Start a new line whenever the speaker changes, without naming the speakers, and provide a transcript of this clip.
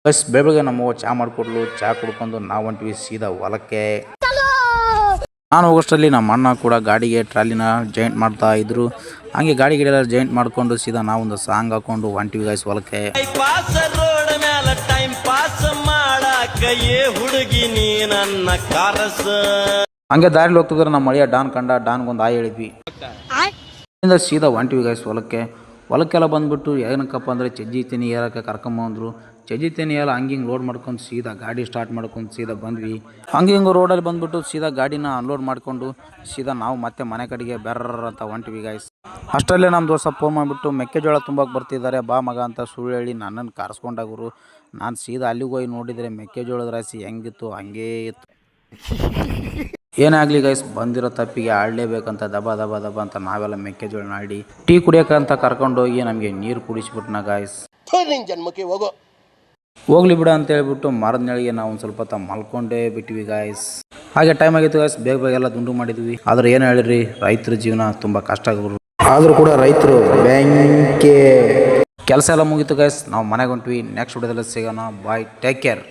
Bus ಬೆಳಗ್ಗೆ ನಮ್ಮವ್ವ ಚಾ ಮಾಡಿಕೊಡ್ಲು. ಚಾ ಕುಡ್ಕೊಂಡು ನಾವು ಹೊಂಟ್ವಿ ಸೀದಾ ಹೊಲಕ್ಕೆ. ನಾನು ಹೋಗೋಷ್ಟರಲ್ಲಿ ನಮ್ಮ ಅಣ್ಣ ಕೂಡ ಗಾಡಿಗೆ ಟ್ರಾಲಿನ ಜಾಯಿಂಟ್ ಮಾಡ್ತಾ ಇದ್ರು. ಹಂಗೆ ಗಾಡಿಗೆಲ್ಲ ಜಾಯಿಂಟ್ ಮಾಡ್ಕೊಂಡು ಸೀದಾ ನಾವೊಂದು ಸಾಂಗ್ ಹಾಕೊಂಡು ಹೊಂಟ್ವಿ ಗೈಸ್ ಹೊಲಕ್ಕೆ. ಹಂಗೆ ದಾರಿಲಿ ಹೋಗ್ತಿದ್ರೆ ನಮ್ಮ ಮಳೆಯ ಡಾನ್ ಕಂಡ. ಡಾನ್ಗೊಂದು ಆಯ್ ಹೇಳಿದ್ವಿ. ಸೀದಾ ಹೊಂಟ್ವಿ ಗೈಸ್ ಹೊಲಕ್ಕೆಲ್ಲ ಬಂದ್ಬಿಟ್ಟು ಏನಕ್ಕಪ್ಪ ಅಂದರೆ ಚಜ್ಜಿ ತೆನಿ ಏರಕ್ಕೆ ಕರ್ಕೊಂಬಂದ್ರು. ಚಜ್ಜಿ ತೆನಿ ಎಲ್ಲ ಹಂಗಿಂಗೆ ಲೋಡ್ ಮಾಡ್ಕೊಂಡು ಸೀದಾ ಗಾಡಿ ಸ್ಟಾರ್ಟ್ ಮಾಡ್ಕೊಂಡು ಸೀದಾ ಬಂದ್ವಿ. ಹಂಗಿಂಗೆ ರೋಡಲ್ಲಿ ಬಂದ್ಬಿಟ್ಟು ಸೀದಾ ಗಾಡಿನ ಅನ್ಲೋಡ್ ಮಾಡ್ಕೊಂಡು ಸೀದಾ ನಾವು ಮತ್ತೆ ಮನೆ ಕಡೆಗೆ ಬೆರ್ರ ಅಂತ ಹೊಂಟ್ವಿ ಗೈಸ್. ಅಷ್ಟರಲ್ಲೇ ನಮ್ಮ ದೋಸ್ತ ಫೋನ್ ಮಾಡಿಬಿಟ್ಟು ಮೆಕ್ಕೆಜೋಳ ತುಂಬಕ್ಕೆ ಬರ್ತಿದ್ದಾರೆ ಬಾ ಮಗ ಅಂತ ಸುಳ್ಳು ಹೇಳಿ ನನ್ನನ್ನು ಕರ್ಸ್ಕೊಂಡಾಗರು. ನಾನು ಸೀದಾ ಅಲ್ಲಿಗೆ ಹೋಗಿ ನೋಡಿದರೆ ಮೆಕ್ಕೆಜೋಳದ ರಾಶಿ ಹೆಂಗಿತ್ತು ಹಂಗೇ ಇತ್ತು. ಏನೇ ಆಗಲಿ ಗೈಸ್ ಬಂದಿರೋ ತಪ್ಪಿಗೆ ಆಡಲೇಬೇಕಂತ ದಬ ದಬ ದಬ ಅಂತ ನಾವೆಲ್ಲ ಮೆಕ್ಕೆಜೋಳ ಆಡಿ ಟೀ ಕುಡಿಯೋಕ್ಕಂತ ಕರ್ಕೊಂಡೋಗಿ ನಮಗೆ ನೀರು ಕುಡಿಸ್ಬಿಟ್ನ ಗಾಯ್ಸ್.
ಜನ್ಮಕ್ಕೆ ಹೋಗೋ
ಹೋಗ್ಲಿ ಬಿಡ ಅಂತ ಹೇಳ್ಬಿಟ್ಟು ಮರದ ನೆಳಿಗೆ ನಾವು ಒಂದು ಸ್ವಲ್ಪ ಹೊತ್ತು ಮಲ್ಕೊಂಡೇ ಬಿಟ್ವಿ ಗಾಯ್ಸ್. ಹಾಗೆ ಟೈಮ್ ಆಗಿತ್ತು ಗಾಯ್ಸ್, ಬೇಗ ಬೇಗ ಎಲ್ಲ ದುಂಡು ಮಾಡಿದ್ವಿ. ಆದ್ರೆ ಏನು ಹೇಳಿರಿ, ರೈತರ ಜೀವನ ತುಂಬ ಕಷ್ಟ ಆಗೋರು. ಆದರೂ ಕೂಡ ರೈತರು ಬ್ಯಾಂಕೆ ಕೆಲಸ ಎಲ್ಲ ಮುಗೀತು ಗಾಯ್ಸ್. ನಾವು ಮನೆಗೆ ಹೊಂಟ್ವಿ. ನೆಕ್ಸ್ಟ್ ವಿಡಿಯೋದಲ್ಲಿ ಸಿಗೋಣ. ಬಾಯ್, ಟೇಕ್ ಕೇರ್.